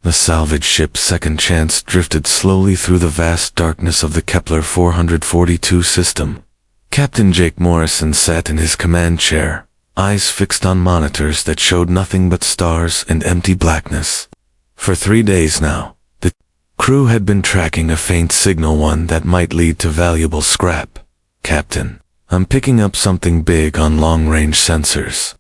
The salvage ship Second Chance drifted slowly through the vast darkness of the Kepler 442 system. Captain Jake Morrison sat in his command chair, eyes fixed on monitors that showed nothing but stars and empty blackness. For 3 days now, the crew had been tracking a faint signal, one that might lead to valuable scrap. "Captain, I'm picking up something big on long-range sensors."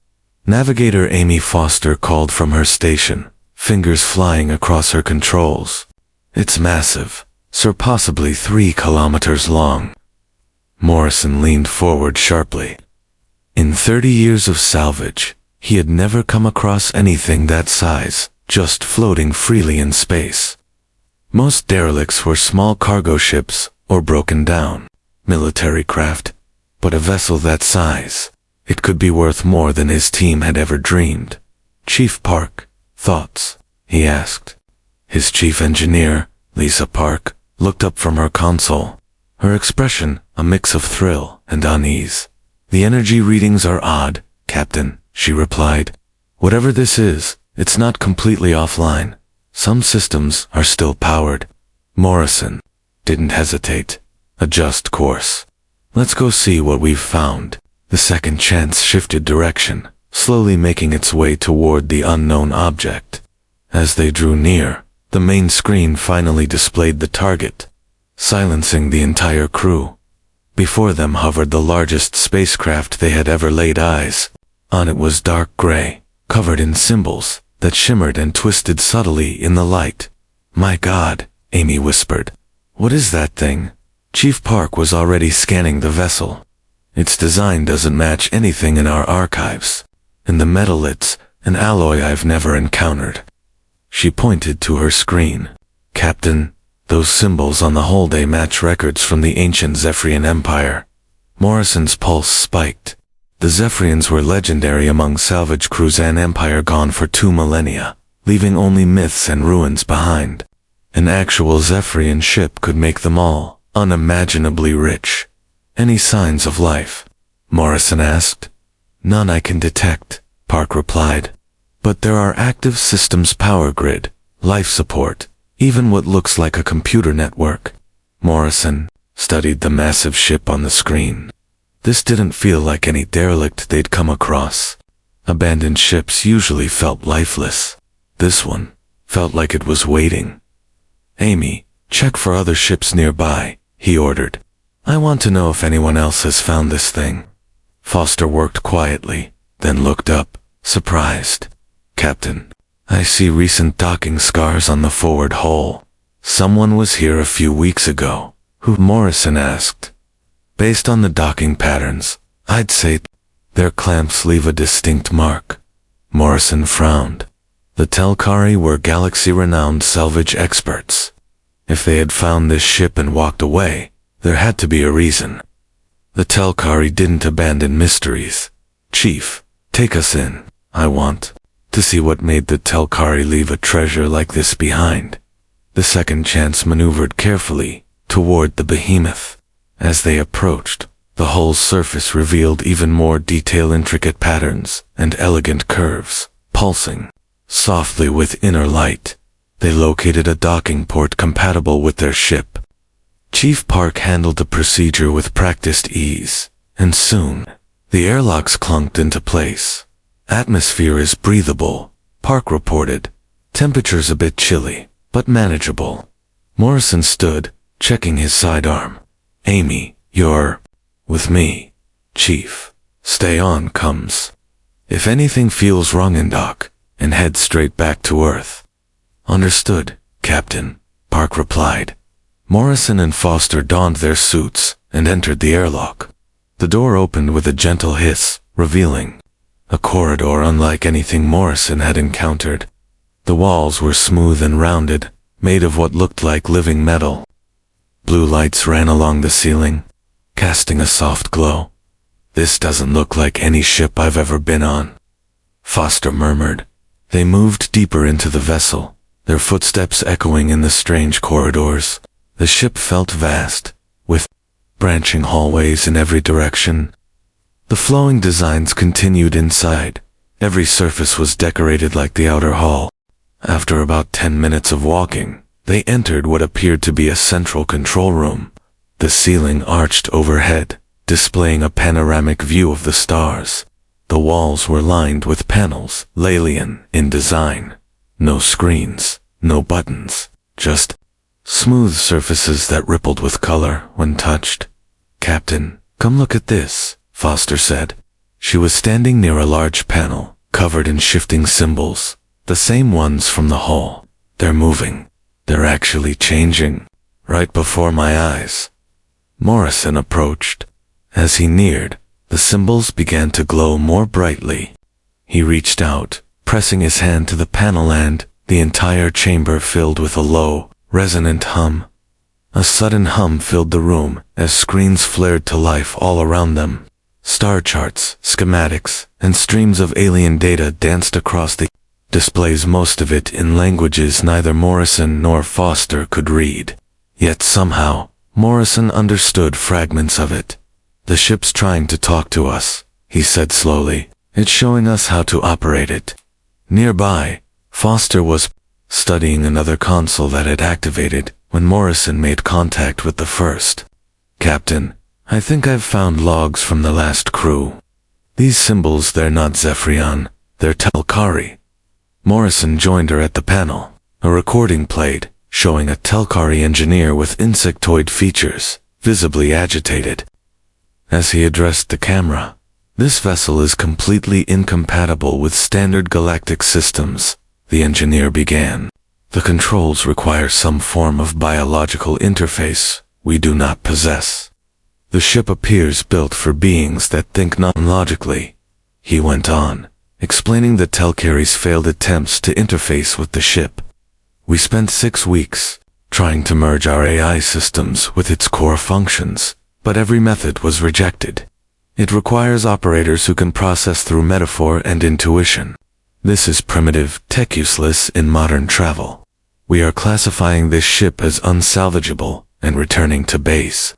Navigator Amy Foster called from her station, fingers flying across her controls. "It's massive, sir, possibly 3 kilometers long." Morrison leaned forward sharply. In 30 years of salvage, he had never come across anything that size, just floating freely in space. Most derelicts were small cargo ships or broken down military craft, but a vessel that size, it could be worth more than his team had ever dreamed. "Chief Park, thoughts?" he asked. His chief engineer, Lisa Park, looked up from her console, her expression a mix of thrill and unease. "The energy readings are odd, Captain," she replied. "Whatever this is, it's not completely offline. Some systems are still powered." Morrison didn't hesitate. "Adjust course. Let's go see what we've found." The Second Chance shifted direction, slowly making its way toward the unknown object. As they drew near, the main screen finally displayed the target, silencing the entire crew. Before them hovered the largest spacecraft they had ever laid eyes. On it was dark gray, covered in symbols that shimmered and twisted subtly in the light. "My God," Amy whispered. "What is that thing?" Chief Park was already scanning the vessel. "Its design doesn't match anything in our archives. And the metal, it's an alloy I've never encountered." She pointed to her screen. "Captain, those symbols on the hull match records from the ancient Zephyrian Empire." Morrison's pulse spiked. The Zephyrians were legendary among salvage crews, an empire gone for 2 millennia, leaving only myths and ruins behind. An actual Zephyrian ship could make them all unimaginably rich. "Any signs of life?" Morrison asked. "None I can detect," Park replied. "But there are active systems, power grid, life support, even what looks like a computer network." Morrison studied the massive ship on the screen. This didn't feel like any derelict they'd come across. Abandoned ships usually felt lifeless. This one felt like it was waiting. "Amy, check for other ships nearby," he ordered. "I want to know if anyone else has found this thing." Foster worked quietly, then looked up, surprised. "Captain, I see recent docking scars on the forward hull. Someone was here a few weeks ago." "Who?" Morrison asked. "Based on the docking patterns, I'd say their clamps leave a distinct mark." Morrison frowned. The Telkari were galaxy-renowned salvage experts. If they had found this ship and walked away, there had to be a reason. The Telkari didn't abandon mysteries. "Chief, take us in. I want to see what made the Telkari leave a treasure like this behind." The Second Chance maneuvered carefully toward the behemoth. As they approached, the hull's surface revealed even more detail, intricate patterns and elegant curves, pulsing softly with inner light. They located a docking port compatible with their ship. Chief Park handled the procedure with practiced ease, and soon, the airlocks clunked into place. "Atmosphere is breathable," Park reported. "Temperature's a bit chilly, but manageable." Morrison stood, checking his sidearm. "Amy, you're with me, Chief. Stay on comms. If anything feels wrong in dock, and head straight back to Earth." "Understood, Captain," Park replied. Morrison and Foster donned their suits and entered the airlock. The door opened with a gentle hiss, revealing a corridor unlike anything Morrison had encountered. The walls were smooth and rounded, made of what looked like living metal. Blue lights ran along the ceiling, casting a soft glow. "This doesn't look like any ship I've ever been on," Foster murmured. They moved deeper into the vessel, their footsteps echoing in the strange corridors. The ship felt vast, with branching hallways in every direction. The flowing designs continued inside. Every surface was decorated like the outer hull. After about 10 minutes of walking, they entered what appeared to be a central control room. The ceiling arched overhead, displaying a panoramic view of the stars. The walls were lined with panels, alien in design. No screens, no buttons, just smooth surfaces that rippled with color when touched. "Captain, come look at this," Foster said. She was standing near a large panel, covered in shifting symbols, the same ones from the hall. "They're moving. They're actually changing, right before my eyes." Morrison approached. As he neared, the symbols began to glow more brightly. He reached out, pressing his hand to the panel, and the entire chamber filled with a low, resonant hum. A sudden hum filled the room as screens flared to life all around them. Star charts, schematics, and streams of alien data danced across the displays, most of it in languages neither Morrison nor Foster could read. Yet somehow, Morrison understood fragments of it. "The ship's trying to talk to us," he said slowly. "It's showing us how to operate it." Nearby, Foster was studying another console that had activated when Morrison made contact with the first. "Captain, I think I've found logs from the last crew. These symbols, they're not Zephyrion, they're Telkari." Morrison joined her at the panel. A recording played, showing a Telkari engineer with insectoid features, visibly agitated. As he addressed the camera, "This vessel is completely incompatible with standard galactic systems," the engineer began. "The controls require some form of biological interface we do not possess. The ship appears built for beings that think non-logically," he went on, explaining the Telkari's failed attempts to interface with the ship. "We spent 6 weeks trying to merge our AI systems with its core functions, but every method was rejected. It requires operators who can process through metaphor and intuition. This is primitive, tech useless in modern travel. We are classifying this ship as unsalvageable and returning to base."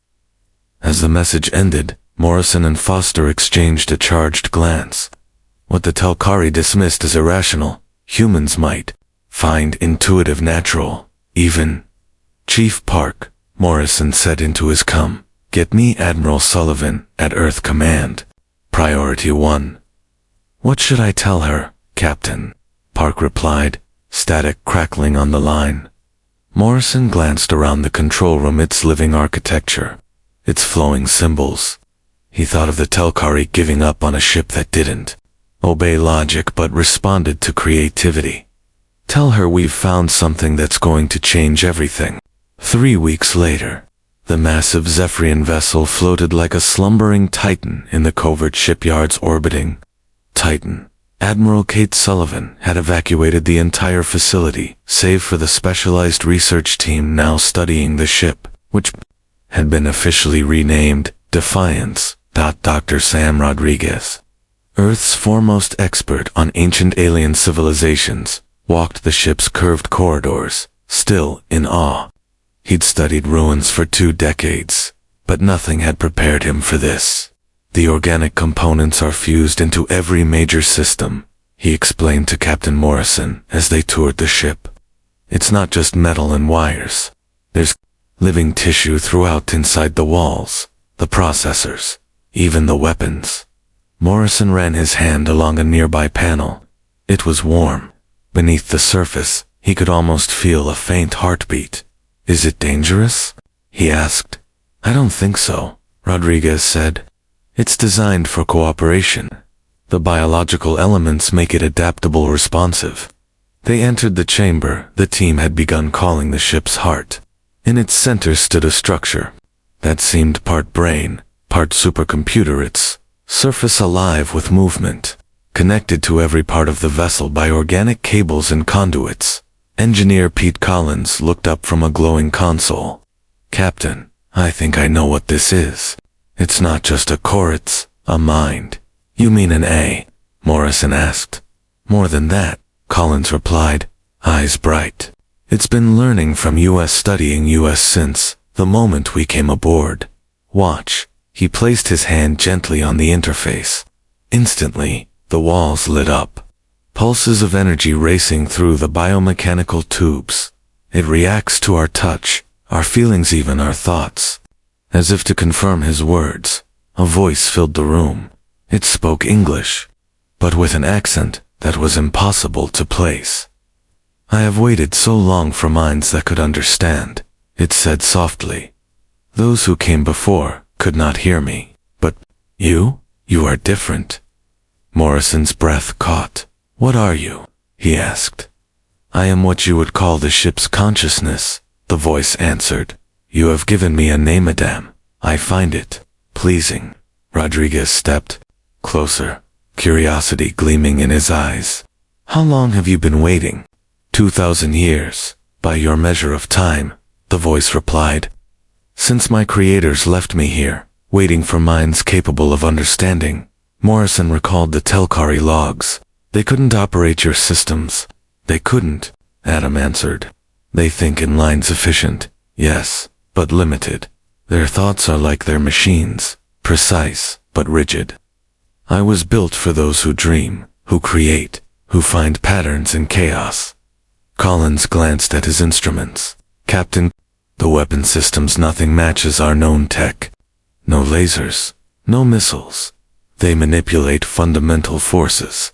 As the message ended, Morrison and Foster exchanged a charged glance. What the Telkari dismissed as irrational, humans might find intuitive, natural, even. "Chief Park," Morrison said into his com, "get me Admiral Sullivan at Earth Command. Priority 1. "What should I tell her, Captain?" Park replied, static crackling on the line. Morrison glanced around the control room, its living architecture, its flowing symbols. He thought of the Telkari giving up on a ship that didn't obey logic but responded to creativity. "Tell her we've found something that's going to change everything." 3 weeks later, the massive Zephyrian vessel floated like a slumbering titan in the covert shipyards orbiting Titan. Admiral Kate Sullivan had evacuated the entire facility, save for the specialized research team now studying the ship, which had been officially renamed Defiance. Dr. Sam Rodriguez, Earth's foremost expert on ancient alien civilizations, walked the ship's curved corridors, still in awe. He'd studied ruins for 2 decades, but nothing had prepared him for this. "The organic components are fused into every major system," he explained to Captain Morrison as they toured the ship. "It's not just metal and wires. There's living tissue throughout inside the walls, the processors, even the weapons." Morrison ran his hand along a nearby panel. It was warm. Beneath the surface, he could almost feel a faint heartbeat. "Is it dangerous?" he asked. "I don't think so," Rodriguez said. "It's designed for cooperation. The biological elements make it adaptable, responsive." They entered the chamber the team had begun calling the ship's heart. In its center stood a structure that seemed part brain, part supercomputer, its surface alive with movement, connected to every part of the vessel by organic cables and conduits. Engineer Pete Collins looked up from a glowing console. "Captain, I think I know what this is. It's not just a core, it's a mind." "You mean an A?" Morrison asked. "More than that," Collins replied, eyes bright. "It's been learning from US, studying US since the moment we came aboard. Watch." He placed his hand gently on the interface. Instantly, the walls lit up. pulses of energy racing through the biomechanical tubes. It reacts to our touch, our feelings, even our thoughts. As if to confirm his words, a voice filled the room. It spoke English, but with an accent that was impossible to place. "I have waited so long for minds that could understand," it said softly. "Those who came before could not hear me, but you are different." Morrison's breath caught. "What are you?" he asked. "I am what you would call the ship's consciousness," the voice answered. "You have given me a name, madame. I find it pleasing." Rodriguez stepped closer, curiosity gleaming in his eyes. "How long have you been waiting?" 2,000 years, by your measure of time," the voice replied. "Since my creators left me here, waiting for minds capable of understanding." Morrison recalled the Telkari logs. "They couldn't operate your systems." "They couldn't," Adam answered. "They think in lines efficient, yes, but limited. Their thoughts are like their machines, precise, but rigid. I was built for those who dream, who create, who find patterns in chaos." Collins glanced at his instruments. "Captain, the weapon systems, nothing matches our known tech. No lasers, no missiles. They manipulate fundamental forces."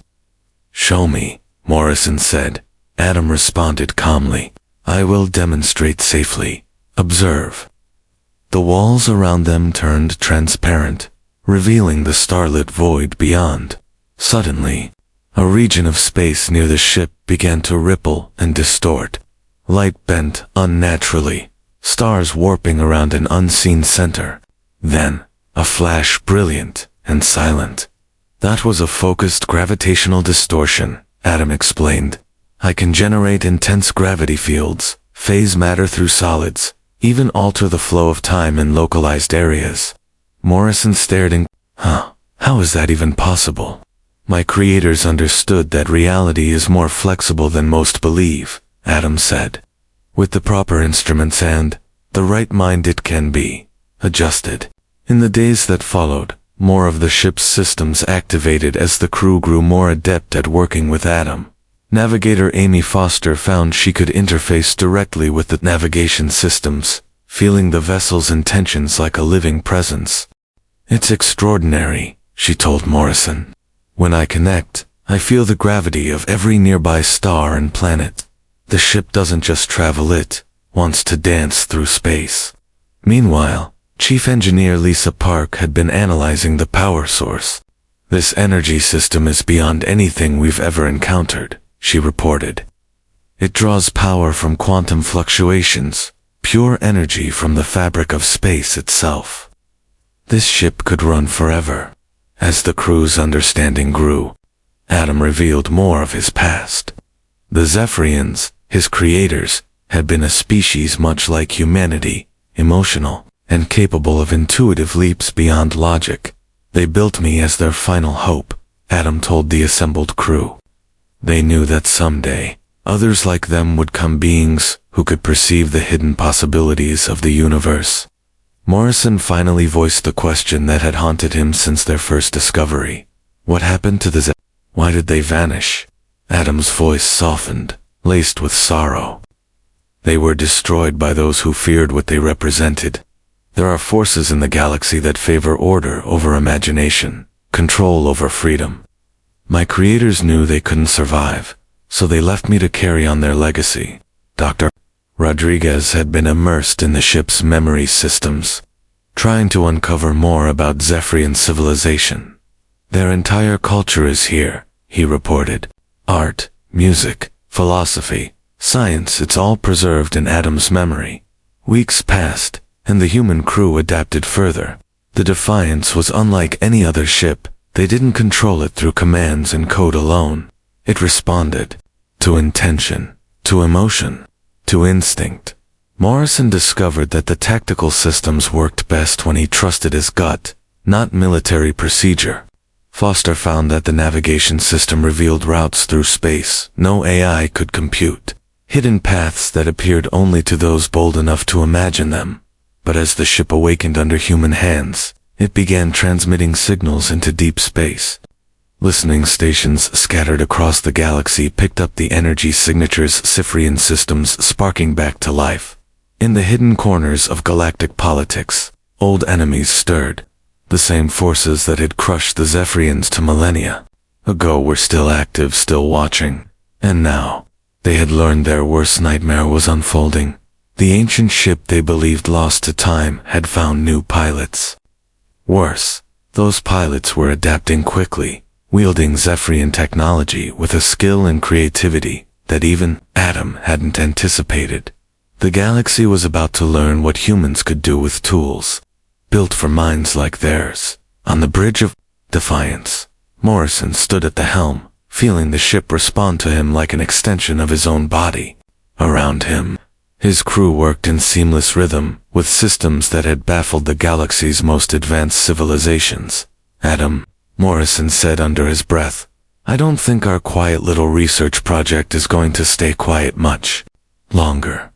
"Show me," Morrison said. Adam responded calmly. "I will demonstrate safely. Observe." The walls around them turned transparent, revealing the starlit void beyond. Suddenly, a region of space near the ship began to ripple and distort. Light bent unnaturally, stars warping around an unseen center. Then, a flash, brilliant and silent. "That was a focused gravitational distortion," Adam explained. "I can generate intense gravity fields, phase matter through solids, even alter the flow of time in localized areas." Morrison stared in, How is that even possible?" "My creators understood that reality is more flexible than most believe," Adam said. "With the proper instruments and the right mind, it can be adjusted." In the days that followed, more of the ship's systems activated as the crew grew more adept at working with Adam. Navigator Amy Foster found she could interface directly with the navigation systems, feeling the vessel's intentions like a living presence. "It's extraordinary," she told Morrison. "When I connect, I feel the gravity of every nearby star and planet. The ship doesn't just travel, it wants to dance through space." Meanwhile, Chief Engineer Lisa Park had been analyzing the power source. "This energy system is beyond anything we've ever encountered," she reported. "It draws power from quantum fluctuations, pure energy from the fabric of space itself. This ship could run forever." As the crew's understanding grew, Adam revealed more of his past. The Zephyrians, his creators, had been a species much like humanity, emotional, and capable of intuitive leaps beyond logic. "They built me as their final hope," Adam told the assembled crew. "They knew that someday, others like them would come, beings who could perceive the hidden possibilities of the universe." Morrison finally voiced the question that had haunted him since their first discovery. "What happened to the Why did they vanish?" Adam's voice softened, laced with sorrow. "They were destroyed by those who feared what they represented. There are forces in the galaxy that favor order over imagination, control over freedom. My creators knew they couldn't survive, so they left me to carry on their legacy." Dr. Rodriguez had been immersed in the ship's memory systems, trying to uncover more about Zephyrian civilization. "Their entire culture is here," he reported. "Art, music, philosophy, science, it's all preserved in Adam's memory." Weeks passed, and the human crew adapted further. The Defiance was unlike any other ship. They didn't control it through commands and code alone. It responded to intention, to emotion, to instinct. Morrison discovered that the tactical systems worked best when he trusted his gut, not military procedure. Foster found that the navigation system revealed routes through space no AI could compute, hidden paths that appeared only to those bold enough to imagine them. But as the ship awakened under human hands, it began transmitting signals into deep space. Listening stations scattered across the galaxy picked up the energy signatures Cyphrian systems sparking back to life. In the hidden corners of galactic politics, old enemies stirred. The same forces that had crushed the Zephyrians to millennia ago were still active, still watching. And now, they had learned their worst nightmare was unfolding. The ancient ship they believed lost to time had found new pilots. Worse, those pilots were adapting quickly, wielding Zephyrian technology with a skill and creativity that even Adam hadn't anticipated. The galaxy was about to learn what humans could do with tools built for minds like theirs. On the bridge of Defiance, Morrison stood at the helm, feeling the ship respond to him like an extension of his own body. Around him, his crew worked in seamless rhythm with systems that had baffled the galaxy's most advanced civilizations. Adam, Morrison said under his breath, "I don't think our quiet little research project is going to stay quiet much longer."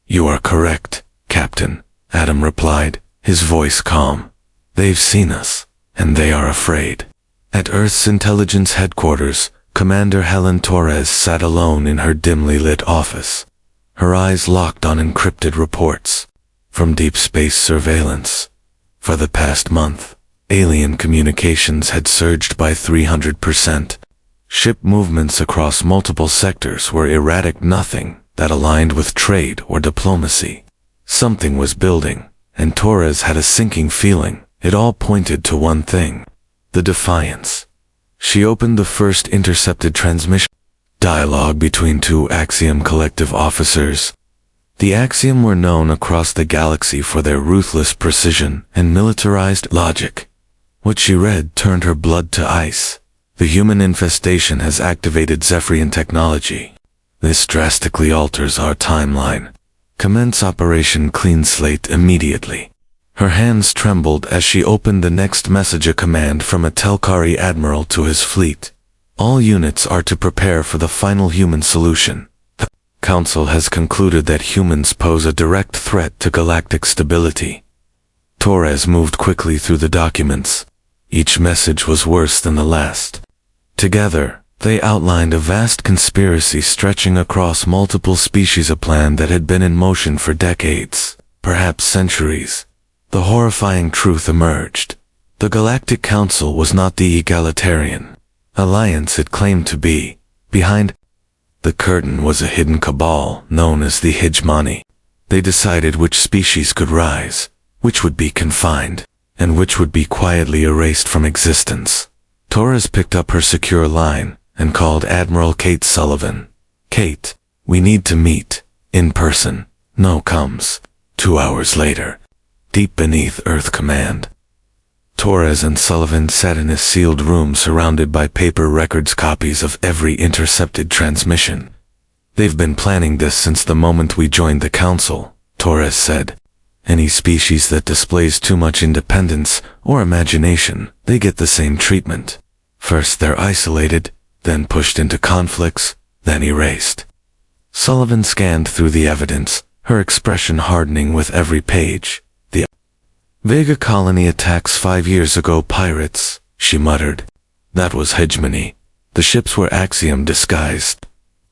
"You are correct, Captain," Adam replied, his voice calm. "They've seen us, and they are afraid." At Earth's intelligence headquarters, Commander Helen Torres sat alone in her dimly lit office. Her eyes locked on encrypted reports from deep space surveillance. For the past month, alien communications had surged by 300%. Ship movements across multiple sectors were erratic, nothing that aligned with trade or diplomacy. Something was building, and Torres had a sinking feeling. It all pointed to one thing: the Defiance. She opened the first intercepted transmission. Dialogue between two Axiom Collective officers. The Axiom were known across the galaxy for their ruthless precision and militarized logic. What she read turned her blood to ice. The human infestation has activated Zephyrian technology. This drastically alters our timeline. Commence Operation Clean Slate immediately. Her hands trembled as she opened the next message, a command from a Telkari admiral to his fleet. All units are to prepare for the final human solution. The Council has concluded that humans pose a direct threat to galactic stability. Torres moved quickly through the documents. Each message was worse than the last. Together, they outlined a vast conspiracy stretching across multiple species, a plan that had been in motion for decades, perhaps centuries. The horrifying truth emerged. The Galactic Council was not the egalitarian alliance it claimed to be. Behind the curtain was a hidden cabal known as the Hegemony. They decided which species could rise, which would be confined, and which would be quietly erased from existence. Torres picked up her secure line and called Admiral Kate Sullivan. "Kate, we need to meet, in person." "No" comes. 2 hours later, deep beneath Earth Command. Torres and Sullivan sat in a sealed room surrounded by paper records, copies of every intercepted transmission. "They've been planning this since the moment we joined the Council," Torres said. "Any species that displays too much independence or imagination, they get the same treatment. First they're isolated, then pushed into conflicts, then erased." Sullivan scanned through the evidence, her expression hardening with every page. "The Vega colony attacks 5 years ago, pirates," she muttered. "That was hegemony. The ships were Axiom disguised."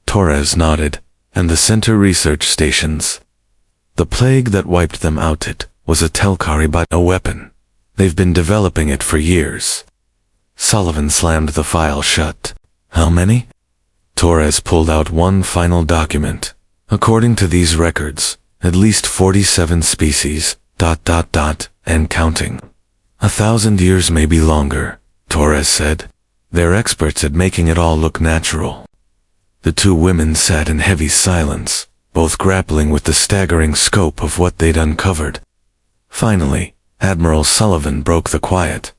Torres nodded. "And the center research stations. The plague that wiped them out, it was a Telkari, but a weapon. They've been developing it for years." Sullivan slammed the file shut. "How many?" Torres pulled out one final document. "According to these records, at least 47 species, ... and counting. 1,000 years, maybe longer," Torres said. "They're experts at making it all look natural." The two women sat in heavy silence, both grappling with the staggering scope of what they'd uncovered. Finally, Admiral Sullivan broke the quiet.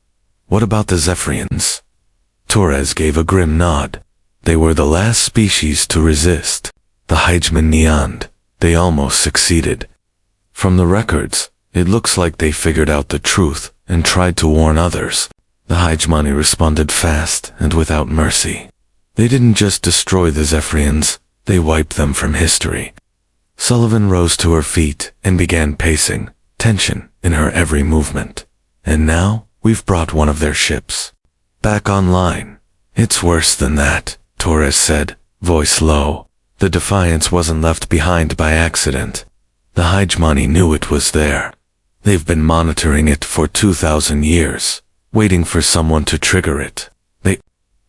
"What about the Zephyrians?" Torres gave a grim nod. "They were the last species to resist. The Hegemon neoned. They almost succeeded. From the records, it looks like they figured out the truth and tried to warn others. The Hegemony responded fast and without mercy. They didn't just destroy the Zephyrians, they wiped them from history." Sullivan rose to her feet and began pacing, tension in her every movement. "And now, we've brought one of their ships back online. It's worse than that, Torres said, voice low. The Defiance wasn't left behind by accident. The hegemony knew it was there. They've been monitoring it for 2,000 years, waiting for someone to trigger it. They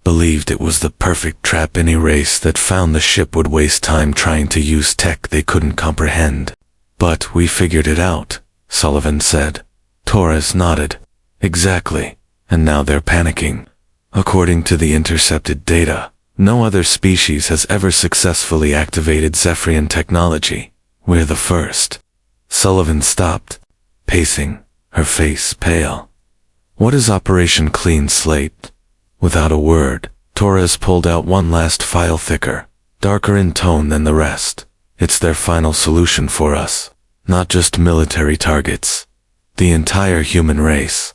believed it was the perfect trap any race that found the ship would waste time trying to use tech they couldn't comprehend. But we figured it out, Sullivan said. Torres nodded. Exactly. And now they're panicking. According to the intercepted data, no other species has ever successfully activated Zephyrian technology. We're the first. Sullivan stopped, pacing, her face pale. What is Operation Clean Slate? Without a word, Torres pulled out one last file thicker, darker in tone than the rest. It's their final solution for us. Not just military targets. The entire human race.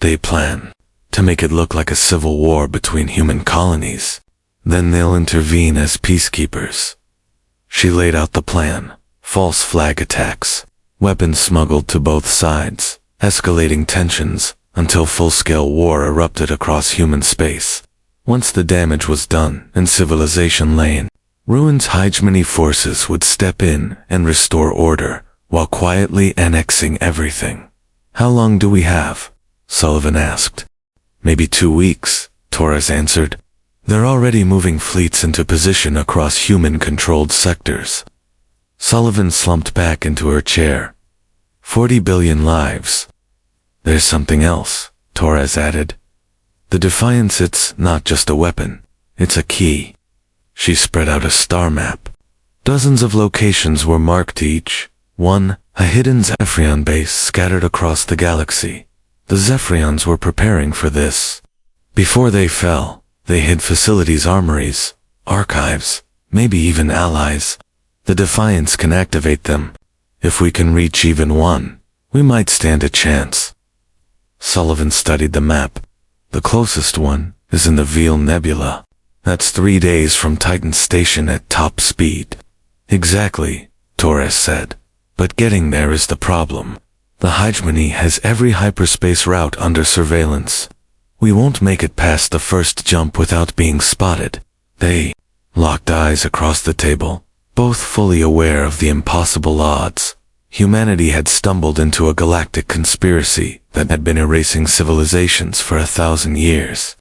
They plan to make it look like a civil war between human colonies. Then they'll intervene as peacekeepers. She laid out the plan. False flag attacks. Weapons smuggled to both sides. Escalating tensions until full-scale war erupted across human space. Once the damage was done and civilization lay in ruins, hegemony forces would step in and restore order while quietly annexing everything. How long do we have? Sullivan asked. Maybe 2 weeks, Torres answered. They're already moving fleets into position across human-controlled sectors. Sullivan slumped back into her chair. 40 billion lives. There's something else, Torres added. The Defiance, it's not just a weapon. It's a key. She spread out a star map. Dozens of locations were marked, each one a hidden Zephyrian base scattered across the galaxy. The Zephyrians were preparing for this. Before they fell, they hid facilities, armories, archives, maybe even allies. The Defiance can activate them. If we can reach even one, we might stand a chance. Sullivan studied the map. The closest one is in the Veil Nebula. That's 3 days from Titan Station at top speed. Exactly, Torres said. But getting there is the problem. The hegemony has every hyperspace route under surveillance. We won't make it past the first jump without being spotted. They locked eyes across the table, both fully aware of the impossible odds. Humanity had stumbled into a galactic conspiracy that had been erasing civilizations for 1,000 years.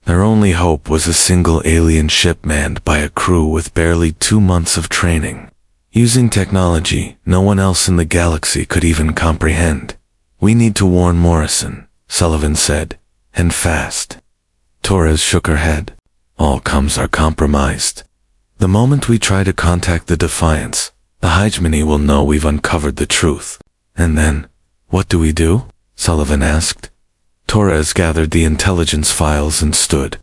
Their only hope was a single alien ship manned by a crew with barely 2 months of training, using technology no one else in the galaxy could even comprehend. We need to warn Morrison, Sullivan said, and fast. Torres shook her head. All comms are compromised. The moment we try to contact the Defiance, the hegemony will know we've uncovered the truth. And then, what do we do? Sullivan asked. Torres gathered the intelligence files and stood.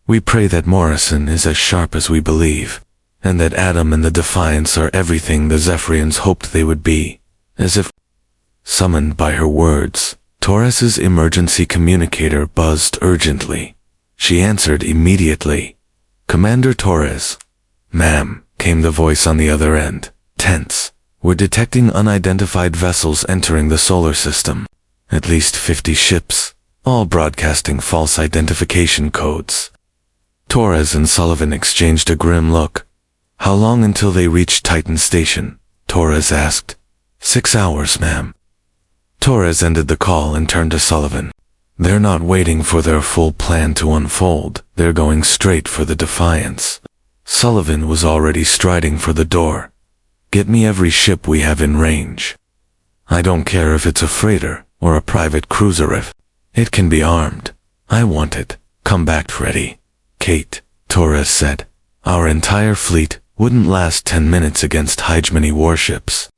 We pray that Morrison is as sharp as we believe, and that Adam and the Defiance are everything the Zephyrians hoped they would be. As if summoned by her words, Torres's emergency communicator buzzed urgently. She answered immediately. Commander Torres. Ma'am, came the voice on the other end. Tense. We're detecting unidentified vessels entering the solar system. At least 50 ships, all broadcasting false identification codes. Torres and Sullivan exchanged a grim look. How long until they reach Titan Station? Torres asked. 6 hours, ma'am. Torres ended the call and turned to Sullivan. They're not waiting for their full plan to unfold. They're going straight for the Defiance. Sullivan was already striding for the door. Get me every ship we have in range. I don't care if it's a freighter or a private cruiser, if it can be armed. I want it. Come back ready. Kate, Torres said. Our entire fleet wouldn't last 10 minutes against hegemony warships.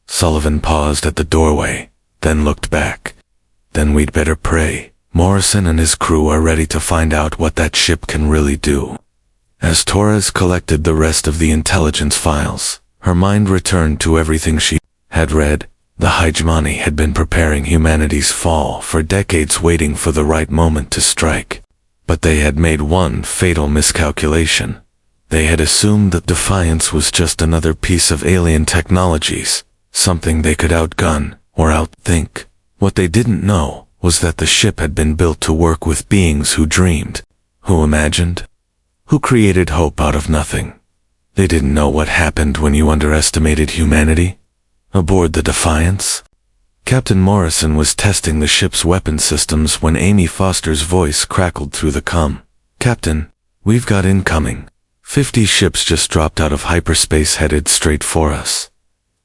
Sullivan paused at the doorway, then looked back. Then we'd better pray. Morrison and his crew are ready to find out what that ship can really do. As Torres collected the rest of the intelligence files, her mind returned to everything she had read. The hegemony had been preparing humanity's fall for decades, waiting for the right moment to strike. But they had made one fatal miscalculation. They had assumed that Defiance was just another piece of alien technologies, something they could outgun or outthink. What they didn't know was that the ship had been built to work with beings who dreamed Who imagined? Who created hope out of nothing? They didn't know what happened when you underestimated humanity? Aboard the Defiance? Captain Morrison was testing the ship's weapon systems when Amy Foster's voice crackled through the comm. Captain, we've got incoming. 50 ships just dropped out of hyperspace headed straight for us.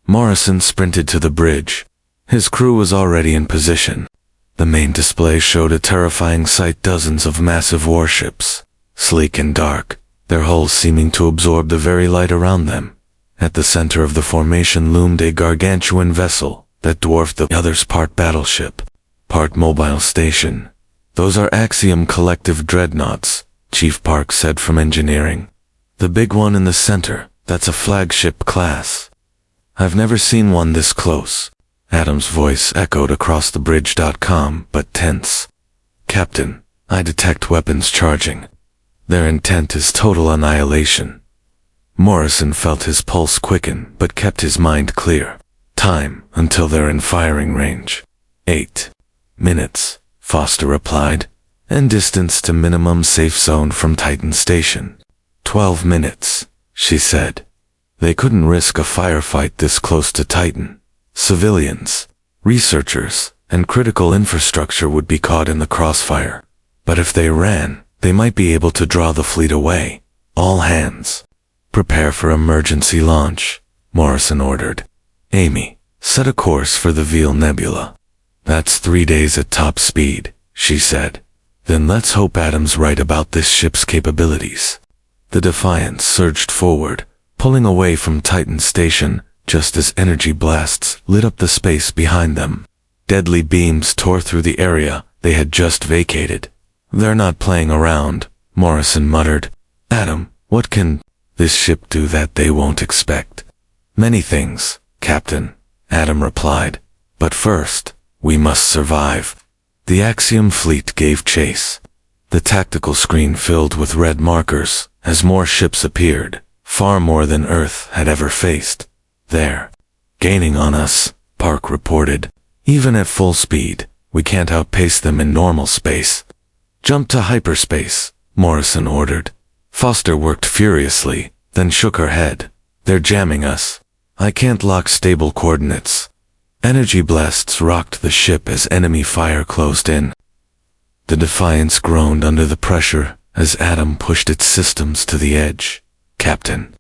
Morrison sprinted to the bridge. His crew was already in position. The main display showed a terrifying sight: dozens of massive warships, sleek and dark, their hulls seeming to absorb the very light around them. At the center of the formation loomed a gargantuan vessel that dwarfed the others, part battleship, part mobile station. Those are Axiom Collective dreadnoughts, Chief Park said from engineering. The big one in the center, that's a flagship class. I've never seen one this close. Adam's voice echoed across the bridge.com, but tense. Captain, I detect weapons charging. Their intent is total annihilation. Morrison felt his pulse quicken, but kept his mind clear. Time until they're in firing range. 8 minutes, Foster replied, and distance to minimum safe zone from Titan Station. 12 minutes, she said. They couldn't risk a firefight this close to Titan. Civilians, researchers, and critical infrastructure would be caught in the crossfire. But if they ran, they might be able to draw the fleet away. All hands, prepare for emergency launch, Morrison ordered. Amy, set a course for the Veal Nebula. That's 3 days at top speed, she said. Then let's hope Adam's right about this ship's capabilities. The Defiance surged forward, pulling away from Titan Station just as energy blasts lit up the space behind them. Deadly beams tore through the area they had just vacated. They're not playing around, Morrison muttered. Adam, what can this ship do that they won't expect? Many things, Captain, Adam replied. But first, we must survive. The Axiom fleet gave chase. The tactical screen filled with red markers as more ships appeared, far more than Earth had ever faced. They're gaining on us, Park reported. Even at full speed, we can't outpace them in normal space. Jump to hyperspace, Morrison ordered. Foster worked furiously, then shook her head. They're jamming us. I can't lock stable coordinates. Energy blasts rocked the ship as enemy fire closed in. The Defiance groaned under the pressure as Adam pushed its systems to the edge. Captain,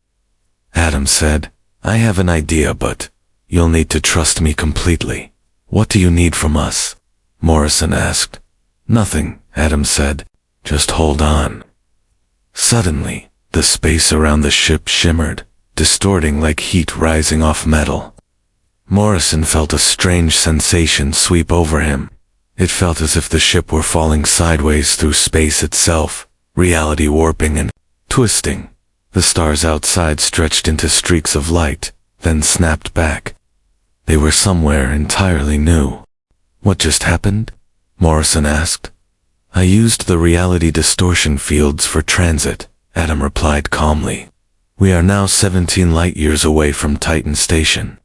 Adam said, I have an idea, but you'll need to trust me completely. What do you need from us? Morrison asked. Nothing, Adam said. Just hold on. Suddenly, the space around the ship shimmered, distorting like heat rising off metal. Morrison felt a strange sensation sweep over him. It felt as if the ship were falling sideways through space itself, reality warping and twisting. The stars outside stretched into streaks of light, then snapped back. They were somewhere entirely new. What just happened? Morrison asked. I used the reality distortion fields for transit, Adam replied calmly. We are now 17 light-years away from Titan Station.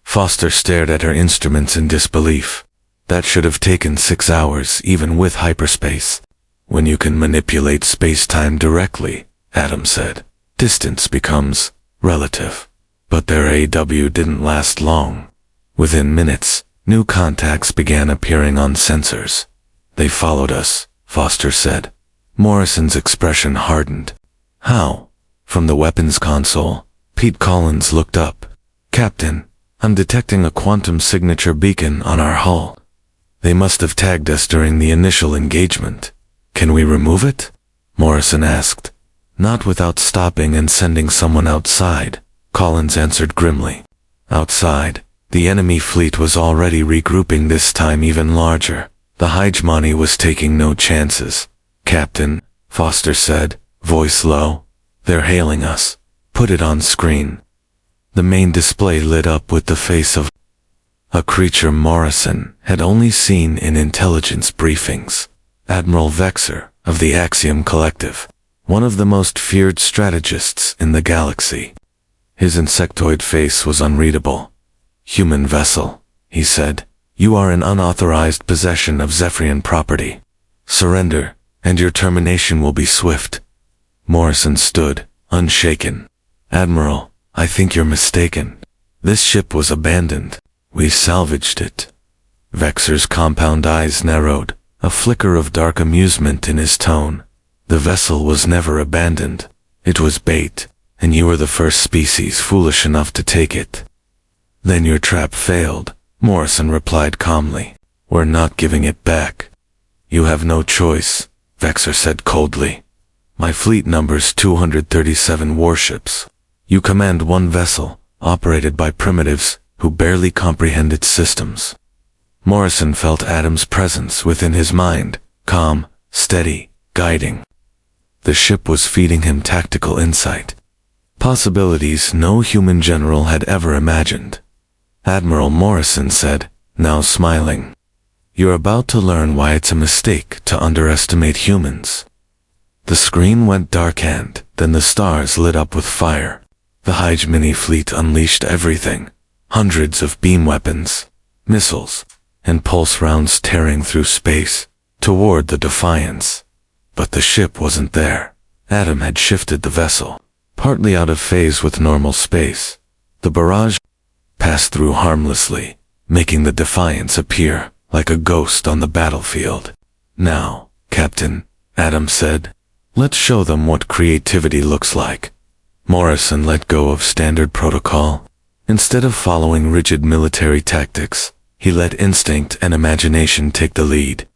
Foster stared at her instruments in disbelief. That should have taken 6 hours, even with hyperspace. When you can manipulate space-time directly, Adam said, distance becomes relative. But their AW didn't last long. Within minutes, new contacts began appearing on sensors. They followed us, Foster said. Morrison's expression hardened. How? From the weapons console, Pete Collins looked up. Captain, I'm detecting a quantum signature beacon on our hull. They must have tagged us during the initial engagement. Can we remove it? Morrison asked. Not without stopping and sending someone outside, Collins answered grimly. Outside, the enemy fleet was already regrouping, this time even larger. The hegemony was taking no chances. Captain, Foster said, voice low. They're hailing us. Put it on screen. The main display lit up with the face of a creature Morrison had only seen in intelligence briefings. Admiral Vexer of the Axiom Collective, one of the most feared strategists in the galaxy. His insectoid face was unreadable. Human vessel, he said. You are in unauthorized possession of Zephyrian property. Surrender, and your termination will be swift. Morrison stood, unshaken. Admiral, I think you're mistaken. This ship was abandoned. We salvaged it. Vexor's compound eyes narrowed, a flicker of dark amusement in his tone. The vessel was never abandoned. It was bait, and you were the first species foolish enough to take it. Then your trap failed, Morrison replied calmly. We're not giving it back. You have no choice, Vexor said coldly. My fleet numbers 237 warships. You command one vessel, operated by primitives, who barely comprehend its systems. Morrison felt Adam's presence within his mind, calm, steady, guiding. The ship was feeding him tactical insight. Possibilities no human general had ever imagined. Admiral Morrison said, now smiling. You're about to learn why it's a mistake to underestimate humans. The screen went dark and then the stars lit up with fire. The Hegemony fleet unleashed everything. Hundreds of beam weapons, missiles, and pulse rounds tearing through space toward the Defiance. But the ship wasn't there. Adam had shifted the vessel, partly out of phase with normal space. The barrage passed through harmlessly, making the Defiance appear like a ghost on the battlefield. Now, Captain, Adam said, let's show them what creativity looks like. Morrison let go of standard protocol. Instead of following rigid military tactics, he let instinct and imagination take the lead.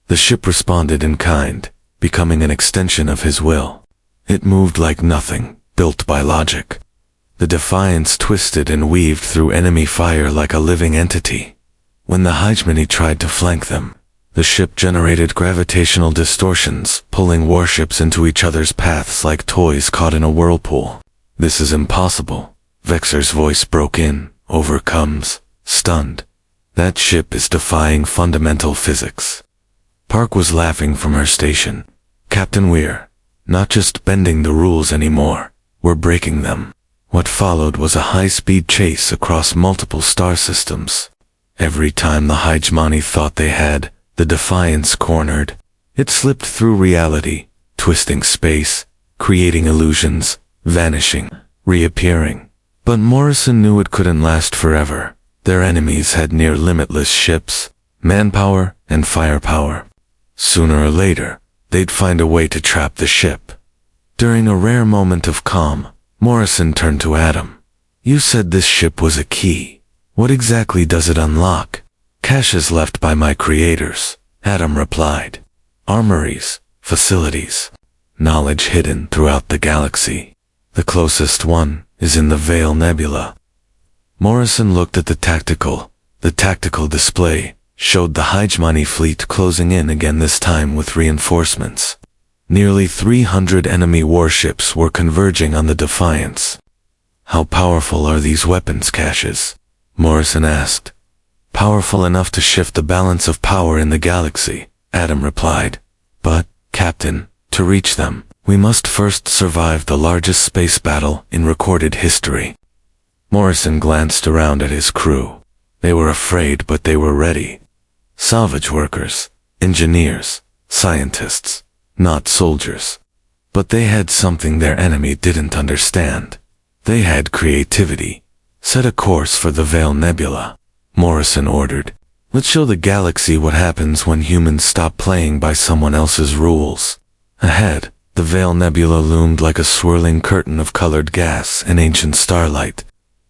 The ship responded in kind, becoming an extension of his will. It moved like nothing, built by logic. The Defiance twisted and weaved through enemy fire like a living entity. When the Hegemony tried to flank them, the ship generated gravitational distortions, pulling warships into each other's paths like toys caught in a whirlpool. This is impossible. Vexor's voice broke in, overcomes, stunned. That ship is defying fundamental physics. Park was laughing from her station. Captain, we're not just bending the rules anymore, we're breaking them. What followed was a high-speed chase across multiple star systems. Every time the Hegemony thought they had, the Defiance cornered. It slipped through reality, twisting space, creating illusions, vanishing, reappearing. But Morrison knew it couldn't last forever. Their enemies had near limitless ships, manpower, and firepower. Sooner or later, they'd find a way to trap the ship. During a rare moment of calm, Morrison turned to Adam. You said this ship was a key. What exactly does it unlock? Caches left by my creators, Adam replied. Armories, facilities, knowledge hidden throughout the galaxy. The closest one is in the Veil Nebula. Morrison looked at the tactical display, showed the Hegemony fleet closing in again, this time with reinforcements. Nearly 300 enemy warships were converging on the Defiance. How powerful are these weapons caches? Morrison asked. Powerful enough to shift the balance of power in the galaxy, Adam replied. But, Captain, to reach them, we must first survive the largest space battle in recorded history. Morrison glanced around at his crew. They were afraid, but they were ready. Salvage workers, engineers, scientists, not soldiers. But they had something their enemy didn't understand. They had creativity. Set a course for the Veil Nebula, Morrison ordered. Let's show the galaxy what happens when humans stop playing by someone else's rules. Ahead, the Veil Nebula loomed like a swirling curtain of colored gas and ancient starlight.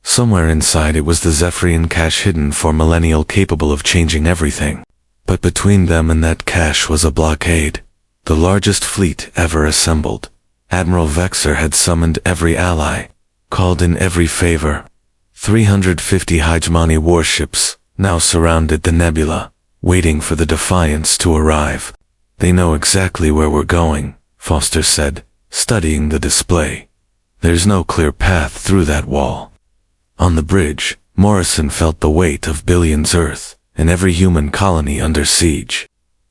Somewhere inside it was the Zephyrian cache hidden for millennial, capable of changing everything. But between them and that cache was a blockade. The largest fleet ever assembled. Admiral Vexor had summoned every ally, called in every favor. 350 Hegemony warships now surrounded the nebula, waiting for the Defiance to arrive. They know exactly where we're going, Foster said, studying the display. There's no clear path through that wall. On the bridge, Morrison felt the weight of billions Earth and every human colony under siege.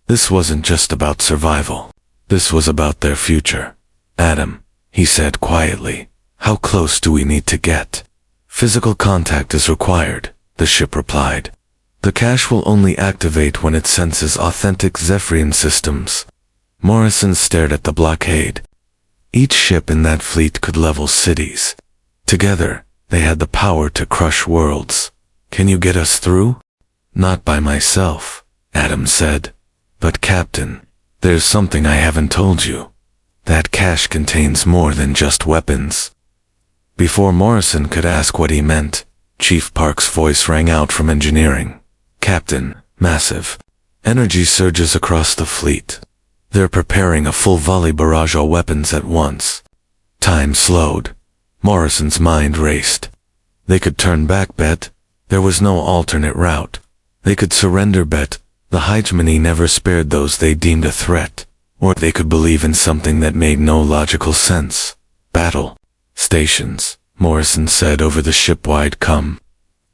This wasn't just about survival. This was about their future. Adam, he said quietly, how close do we need to get? Physical contact is required, the ship replied. The cache will only activate when it senses authentic Zephyrian systems. Morrison stared at the blockade. Each ship in that fleet could level cities. Together, they had the power to crush worlds. Can you get us through? Not by myself, Adam said. But Captain, there's something I haven't told you. That cache contains more than just weapons. Before Morrison could ask what he meant, Chief Park's voice rang out from engineering. Captain, massive energy surges across the fleet. They're preparing a full volley barrage of weapons at once. Time slowed. Morrison's mind raced. They could turn back, bet. There was no alternate route. They could surrender, bet. The hegemony never spared those they deemed a threat. Or they could believe in something that made no logical sense. Battle stations, Morrison said over the ship-wide comm.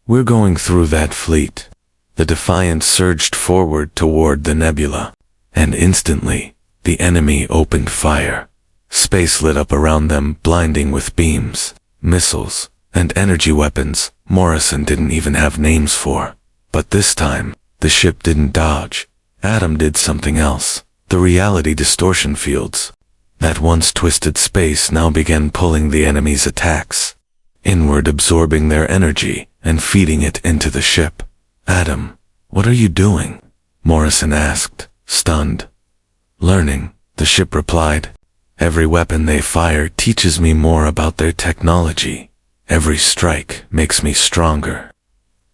We're going through that fleet. The Defiant surged forward toward the nebula, and instantly, the enemy opened fire. Space lit up around them, blinding with beams, missiles, and energy weapons Morrison didn't even have names for. But this time, the ship didn't dodge. Adam did something else. The reality distortion fields that once twisted space now began pulling the enemy's attacks inward, absorbing their energy and feeding it into the ship. Adam, what are you doing? Morrison asked, stunned. Learning, the ship replied. Every weapon they fire teaches me more about their technology. Every strike makes me stronger.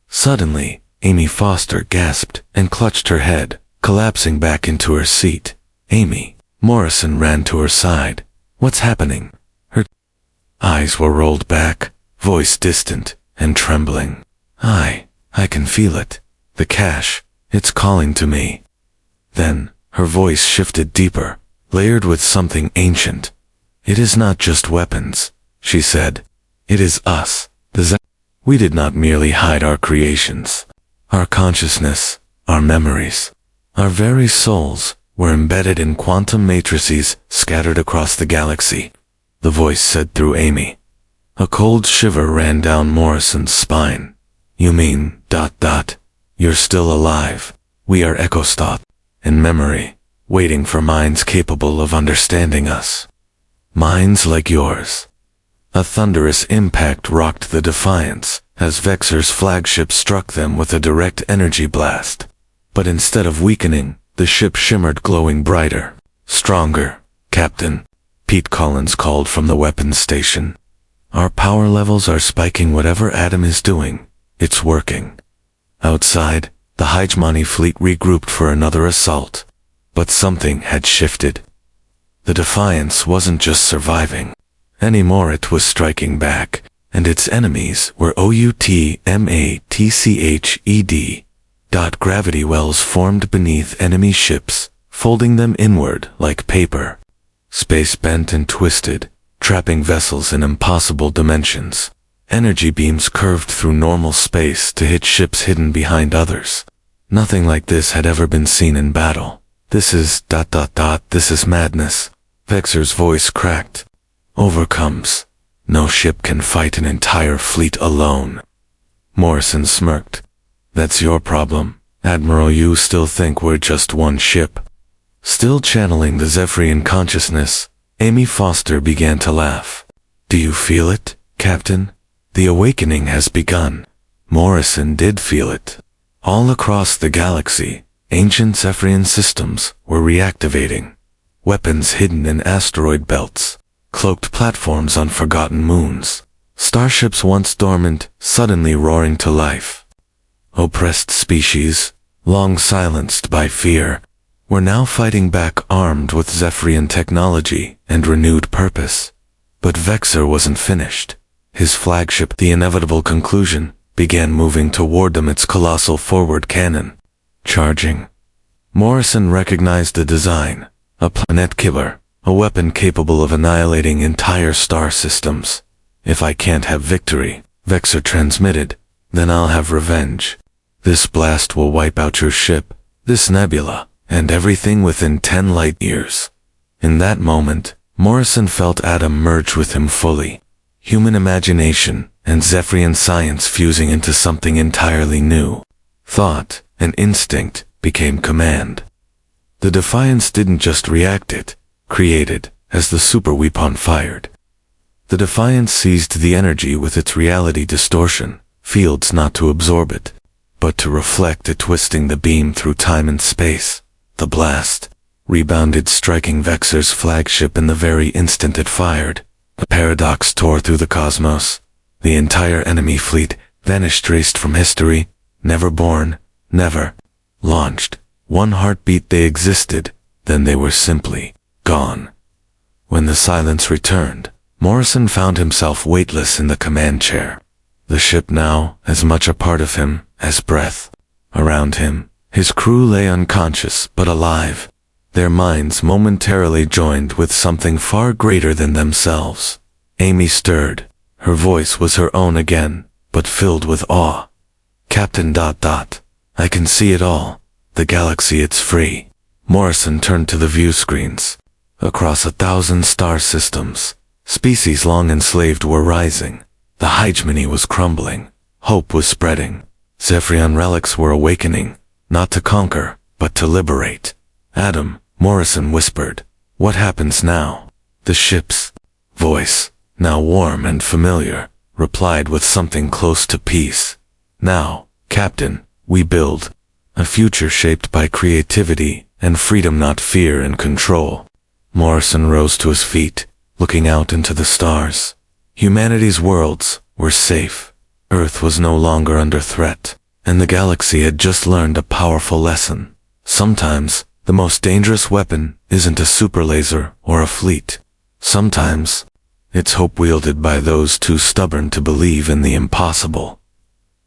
Suddenly, Amy Foster gasped and clutched her head, collapsing back into her seat. Amy. Morrison ran to her side. What's happening? Her eyes were rolled back, voice distant and trembling. I can feel it. The cache, it's calling to me. Then, her voice shifted deeper, layered with something ancient. It is not just weapons, she said. It is us, We did not merely hide our creations. Our consciousness, our memories, our very souls were embedded in quantum matrices scattered across the galaxy, the voice said through Amy. A cold shiver ran down Morrison's spine. You mean, ... You're still alive. We are ecostat, in memory, waiting for minds capable of understanding us. Minds like yours. A thunderous impact rocked the Defiance as Vexor's flagship struck them with a direct energy blast. But instead of weakening, the ship shimmered, glowing brighter. Stronger, Captain, Pete Collins called from the weapons station. Our power levels are spiking. Whatever Adam is doing, it's working. Outside, the hegemony fleet regrouped for another assault. But something had shifted. The Defiance wasn't just surviving. Anymore, it was striking back, and its enemies were outmatched. Gravity wells formed beneath enemy ships, folding them inward like paper. Space bent and twisted, trapping vessels in impossible dimensions. Energy beams curved through normal space to hit ships hidden behind others. Nothing like this had ever been seen in battle. This is ... This is madness. Vexor's voice cracked. Overcomes. No ship can fight an entire fleet alone. Morrison smirked. That's your problem, Admiral. You still think we're just one ship. Still channeling the Zephyrian consciousness, Amy Foster began to laugh. Do you feel it, Captain? The awakening has begun. Morrison did feel it. All across the galaxy, ancient Zephyrian systems were reactivating. Weapons hidden in asteroid belts, cloaked platforms on forgotten moons, starships once dormant, suddenly roaring to life. Oppressed species, long silenced by fear, were now fighting back, armed with Zephyrian technology and renewed purpose. But Vexor wasn't finished. His flagship, the inevitable conclusion, began moving toward them, its colossal forward cannon charging. Morrison recognized the design, a planet killer, a weapon capable of annihilating entire star systems. If I can't have victory, Vexor transmitted, then I'll have revenge. This blast will wipe out your ship, this nebula, and everything within 10 light years. In that moment, Morrison felt Adam merge with him fully. Human imagination and Zephyrian science fusing into something entirely new. Thought and instinct became command. The Defiance didn't just react, it created as the Superweapon fired. The Defiance seized the energy with its reality distortion fields, not to absorb it, but to reflect it, twisting the beam through time and space. The blast rebounded, striking Vexor's flagship in the very instant it fired. A paradox tore through the cosmos. The entire enemy fleet vanished, traced from history, never born, never launched. One heartbeat they existed, then they were simply gone. When the silence returned, Morrison found himself weightless in the command chair. The ship now as much a part of him as breath. Around him, his crew lay unconscious but alive, their minds momentarily joined with something far greater than themselves. Amy stirred. Her voice was her own again, but filled with awe. Captain ... I can see it all. The galaxy, it's free. Morrison turned to the view screens. Across 1,000 star systems, species long enslaved were rising. The hegemony was crumbling. Hope was spreading. Zephyrian relics were awakening, not to conquer, but to liberate. Adam, Morrison whispered, what happens now? The ship's voice, now warm and familiar, replied with something close to peace. Now, Captain, we build a future shaped by creativity and freedom, not fear and control. Morrison rose to his feet, looking out into the stars. Humanity's worlds were safe. Earth was no longer under threat, and the galaxy had just learned a powerful lesson. Sometimes, the most dangerous weapon isn't a super laser or a fleet. Sometimes, it's hope wielded by those too stubborn to believe in the impossible.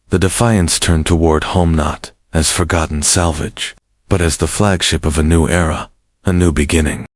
The Defiance turned toward home, not as forgotten salvage, but as the flagship of a new era, a new beginning.